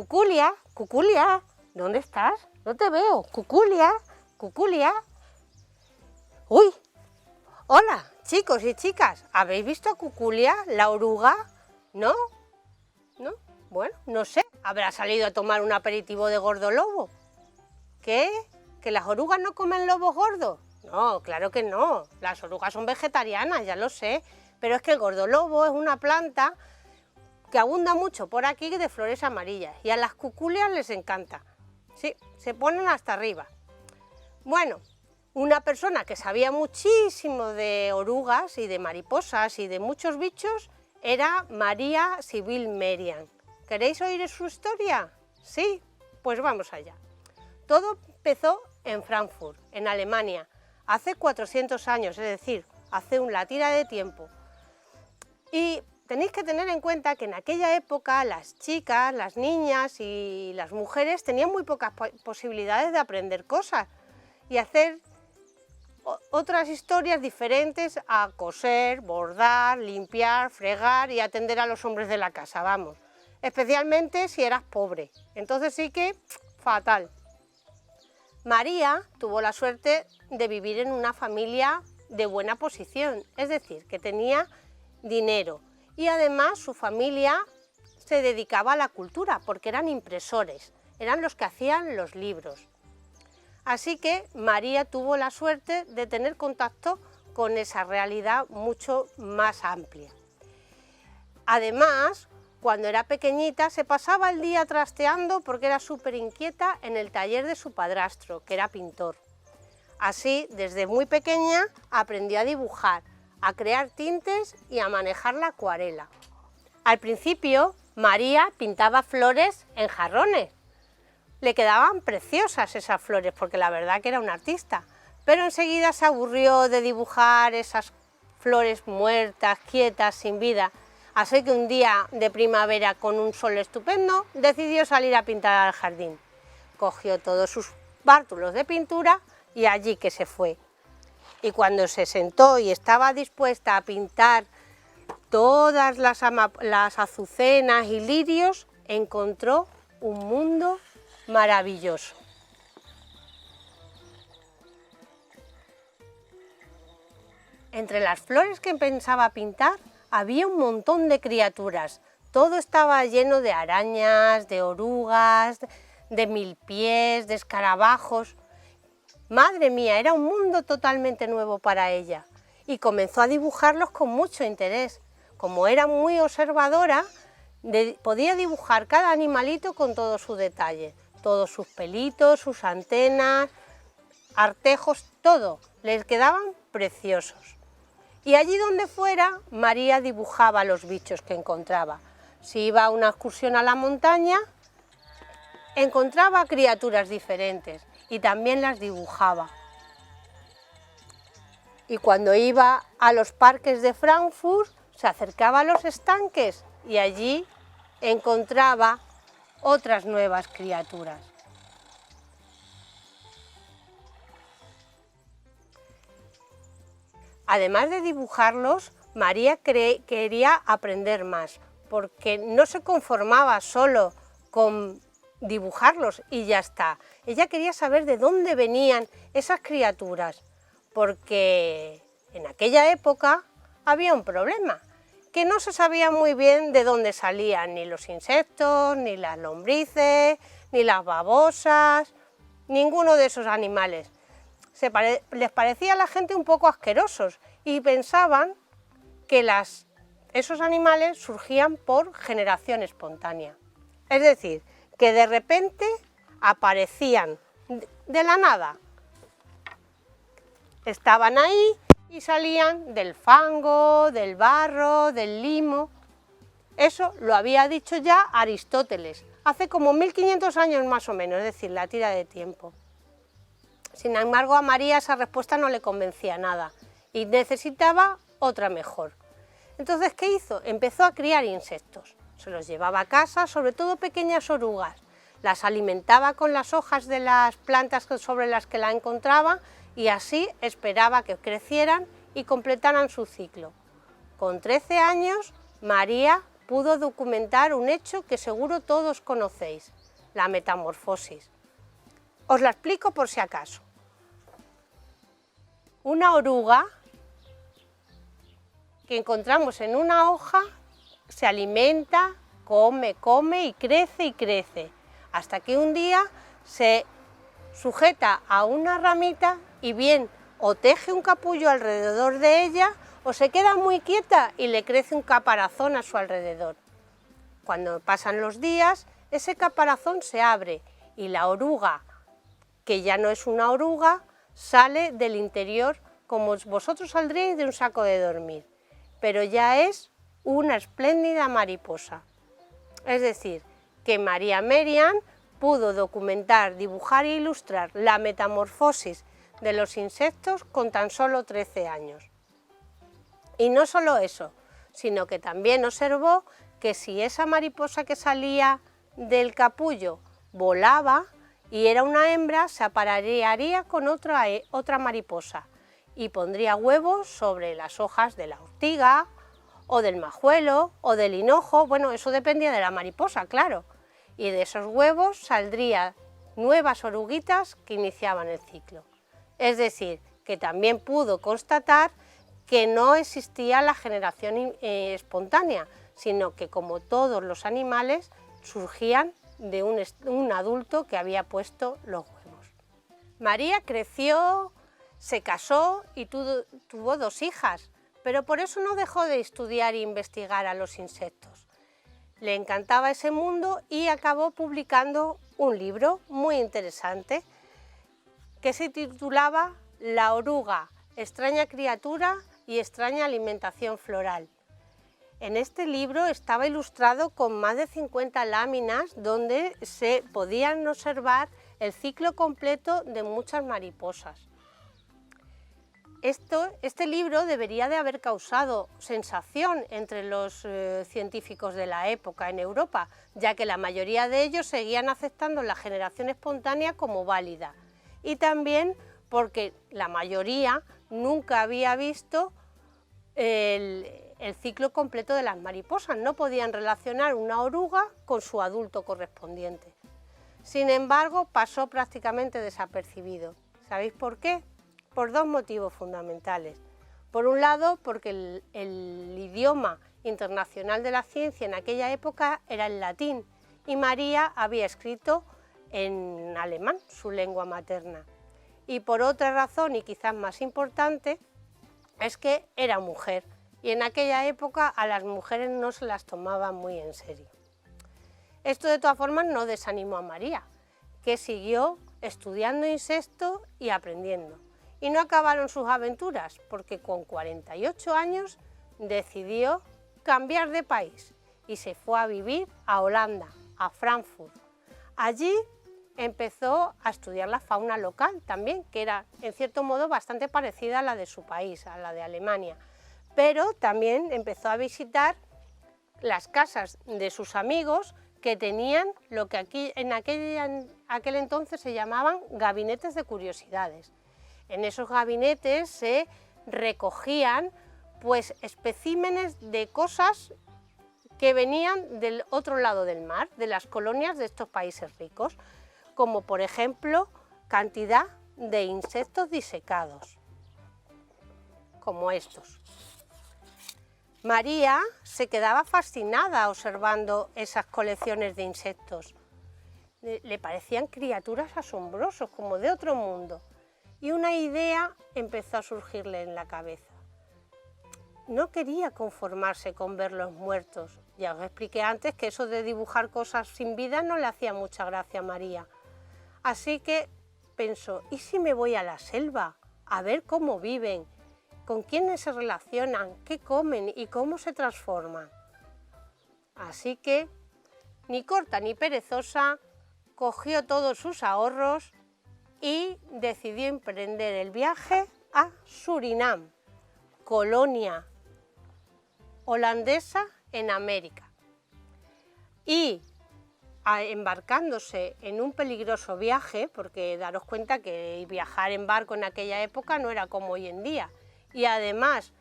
Cuculia, Cuculia, ¿dónde estás? No te veo. Cuculia, Cuculia. ¡Uy! Hola, chicos y chicas. ¿Habéis visto a Cuculia, la oruga? ¿No? ¿No? Bueno, no sé. ¿Habrá salido a tomar un aperitivo de gordolobo? ¿Qué? ¿Que las orugas no comen lobos gordos? No, claro que no. Las orugas son vegetarianas, ya lo sé. Pero es que el gordolobo es una planta que abunda mucho por aquí de flores amarillas. Y a las cuculias les encanta. Sí, se ponen hasta arriba. Bueno, una persona que sabía muchísimo de orugas y de mariposas y de muchos bichos era María Sibylle Merian. ¿Queréis oír su historia? Sí, pues vamos allá. Todo empezó en Frankfurt, en Alemania, hace 400 años, es decir, hace una tira de tiempo. Y tenéis que tener en cuenta que en aquella época las chicas, las niñas y las mujeres tenían muy pocas posibilidades de aprender cosas y hacer otras historias diferentes a coser, bordar, limpiar, fregar y atender a los hombres de la casa, vamos. Especialmente si eras pobre, entonces sí que fatal. María tuvo la suerte de vivir en una familia de buena posición, es decir, que tenía dinero y además su familia se dedicaba a la cultura porque eran impresores, eran los que hacían los libros. Así que María tuvo la suerte de tener contacto con esa realidad mucho más amplia. Además, cuando era pequeñita se pasaba el día trasteando porque era súper inquieta en el taller de su padrastro, que era pintor. Así, desde muy pequeña aprendió a dibujar, a crear tintes y a manejar la acuarela. Al principio, María pintaba flores en jarrones. Le quedaban preciosas esas flores porque la verdad que era una artista, pero enseguida se aburrió de dibujar esas flores muertas, quietas, sin vida. Así que un día de primavera con un sol estupendo decidió salir a pintar al jardín. Cogió todos sus bártulos de pintura y allí que se fue. Y cuando se sentó y estaba dispuesta a pintar todas las azucenas y lirios, encontró un mundo maravilloso. Entre las flores que pensaba pintar había un montón de criaturas. Todo estaba lleno de arañas, de orugas, de milpiés, de escarabajos. Madre mía, era un mundo totalmente nuevo para ella y comenzó a dibujarlos con mucho interés. Como era muy observadora, podía dibujar cada animalito con todo su detalle, todos sus pelitos, sus antenas, artejos, todo, les quedaban preciosos. Y allí donde fuera, María dibujaba los bichos que encontraba. Si iba a una excursión a la montaña, encontraba criaturas diferentes y también las dibujaba. Y cuando iba a los parques de Frankfurt, se acercaba a los estanques y allí encontraba otras nuevas criaturas. Además de dibujarlos, María quería aprender más, porque no se conformaba solo con dibujarlos y ya está. Ella quería saber de dónde venían esas criaturas, porque en aquella época había un problema, que no se sabía muy bien de dónde salían ni los insectos, ni las lombrices, ni las babosas, ninguno de esos animales. Les parecía a la gente un poco asquerosos y pensaban que esos animales surgían por generación espontánea. Es decir, que de repente aparecían de la nada. Estaban ahí y salían del fango, del barro, del limo. Eso lo había dicho ya Aristóteles, hace como 1500 años más o menos, es decir, la tira de tiempo. Sin embargo, a María esa respuesta no le convencía nada y necesitaba otra mejor. Entonces, ¿qué hizo? Empezó a criar insectos. Se los llevaba a casa, sobre todo pequeñas orugas. Las alimentaba con las hojas de las plantas sobre las que la encontraba y así esperaba que crecieran y completaran su ciclo. Con 13 años, María pudo documentar un hecho que seguro todos conocéis. la metamorfosis. Os la explico por si acaso. Una oruga que encontramos en una hoja se alimenta, come y crece, hasta que un día se sujeta a una ramita y bien o teje un capullo alrededor de ella o se queda muy quieta y le crece un caparazón a su alrededor. Cuando pasan los días, ese caparazón se abre y la oruga, que ya no es una oruga, sale del interior como vosotros saldríais de un saco de dormir, pero ya es una espléndida mariposa. Es decir, que María Merian pudo documentar, dibujar e ilustrar la metamorfosis de los insectos con tan solo 13 años. Y no solo eso, sino que también observó que si esa mariposa que salía del capullo volaba y era una hembra, se aparearía con otra mariposa y pondría huevos sobre las hojas de la ortiga o del majuelo o del hinojo. Bueno, eso dependía de la mariposa, claro, y de esos huevos saldrían nuevas oruguitas que iniciaban el ciclo. Es decir, que también pudo constatar que no existía la generación espontánea, sino que como todos los animales surgían de un adulto que había puesto los huevos. María creció, se casó y tuvo 2 hijas, pero por eso no dejó de estudiar e investigar a los insectos. Le encantaba ese mundo y acabó publicando un libro muy interesante que se titulaba La oruga, extraña criatura y extraña alimentación floral. En este libro estaba ilustrado con más de 50 láminas donde se podían observar el ciclo completo de muchas mariposas. Este libro debería de haber causado sensación entre los científicos de la época en Europa, ya que la mayoría de ellos seguían aceptando la generación espontánea como válida, y también porque la mayoría nunca había visto el ciclo completo de las mariposas, no podían relacionar una oruga con su adulto correspondiente. Sin embargo, pasó prácticamente desapercibido. ¿Sabéis por qué? Por 2 motivos fundamentales. Por un lado, porque el idioma internacional de la ciencia en aquella época era el latín y María había escrito en alemán, su lengua materna. Y por otra razón, y quizás más importante, es que era mujer y en aquella época a las mujeres no se las tomaban muy en serio. Esto de todas formas no desanimó a María, que siguió estudiando insectos y aprendiendo. Y no acabaron sus aventuras, porque con 48 años decidió cambiar de país y se fue a vivir a Holanda, a Frankfurt. Allí empezó a estudiar la fauna local también, que era en cierto modo bastante parecida a la de su país, a la de Alemania, pero también empezó a visitar las casas de sus amigos que tenían lo que aquí en aquel entonces se llamaban gabinetes de curiosidades. En esos gabinetes se recogían pues especímenes de cosas que venían del otro lado del mar, de las colonias de estos países ricos, como por ejemplo cantidad de insectos disecados, como estos. María se quedaba fascinada observando esas colecciones de insectos. Le parecían criaturas asombrosas, como de otro mundo. Y una idea empezó a surgirle en la cabeza. No quería conformarse con verlos muertos. Ya os expliqué antes que eso de dibujar cosas sin vida no le hacía mucha gracia a María. Así que pensó, ¿y si me voy a la selva a ver cómo viven, con quiénes se relacionan, qué comen y cómo se transforman? Así que, ni corta ni perezosa, cogió todos sus ahorros y decidió emprender el viaje a Surinam, colonia holandesa en América. Y embarcándose en un peligroso viaje, porque daros cuenta que viajar en barco en aquella época no era como hoy en día, y además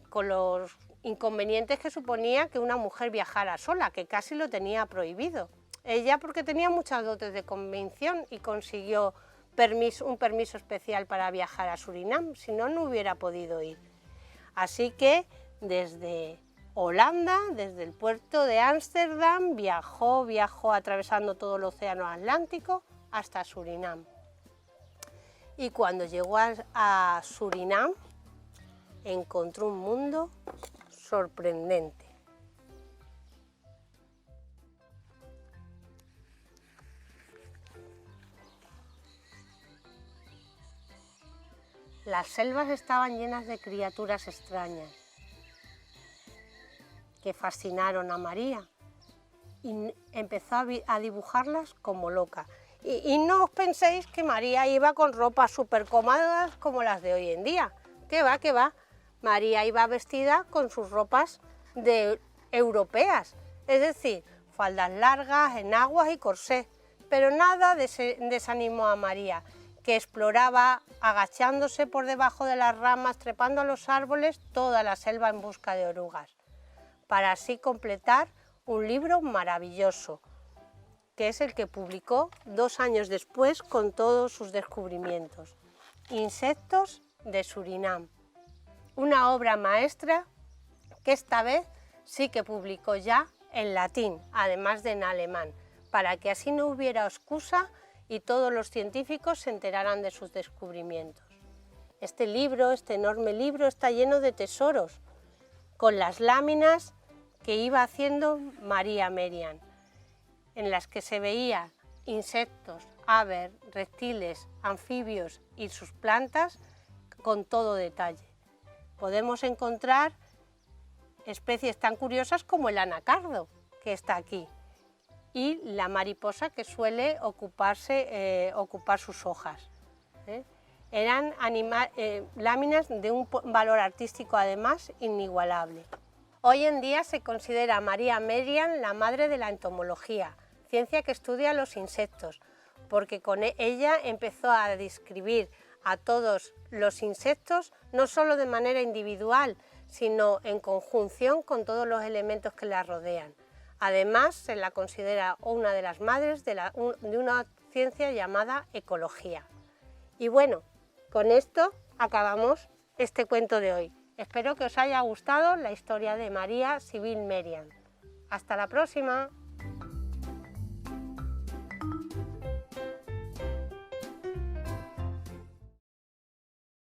con los inconvenientes que suponía que una mujer viajara sola, que casi lo tenía prohibido. Ella porque tenía muchas dotes de convicción y consiguió un permiso especial para viajar a Surinam, si no, no hubiera podido ir. Así que desde Holanda, desde el puerto de Ámsterdam, viajó atravesando todo el océano Atlántico hasta Surinam. Y cuando llegó a Surinam, encontró un mundo sorprendente. Las selvas estaban llenas de criaturas extrañas que fascinaron a María y empezó a dibujarlas como loca. Y no os penséis que María iba con ropas súper cómodas como las de hoy en día. ¿Qué va, qué va? María iba vestida con sus ropas europeas, es decir, faldas largas, enaguas y corsé. Pero nada desanimó a María, que exploraba agachándose por debajo de las ramas, trepando a los árboles toda la selva en busca de orugas, para así completar un libro maravilloso, que es el que publicó 2 años después con todos sus descubrimientos, Insectos de Surinam, una obra maestra que esta vez sí que publicó ya en latín, además de en alemán, para que así no hubiera excusa y todos los científicos se enteraran de sus descubrimientos. Este libro, este enorme libro, está lleno de tesoros, con las láminas que iba haciendo María Merian, en las que se veía insectos, aves, reptiles, anfibios y sus plantas con todo detalle. Podemos encontrar especies tan curiosas como el anacardo, que está aquí, y la mariposa que suele ocupar sus hojas. Eran láminas de un valor artístico además inigualable. Hoy en día se considera a María Merian la madre de la entomología, ciencia que estudia los insectos, porque con ella empezó a describir a todos los insectos, no solo de manera individual, sino en conjunción con todos los elementos que la rodean. Además, se la considera una de las madres de una ciencia llamada ecología. Y bueno, con esto acabamos este cuento de hoy. Espero que os haya gustado la historia de María Sibylle Merian. ¡Hasta la próxima!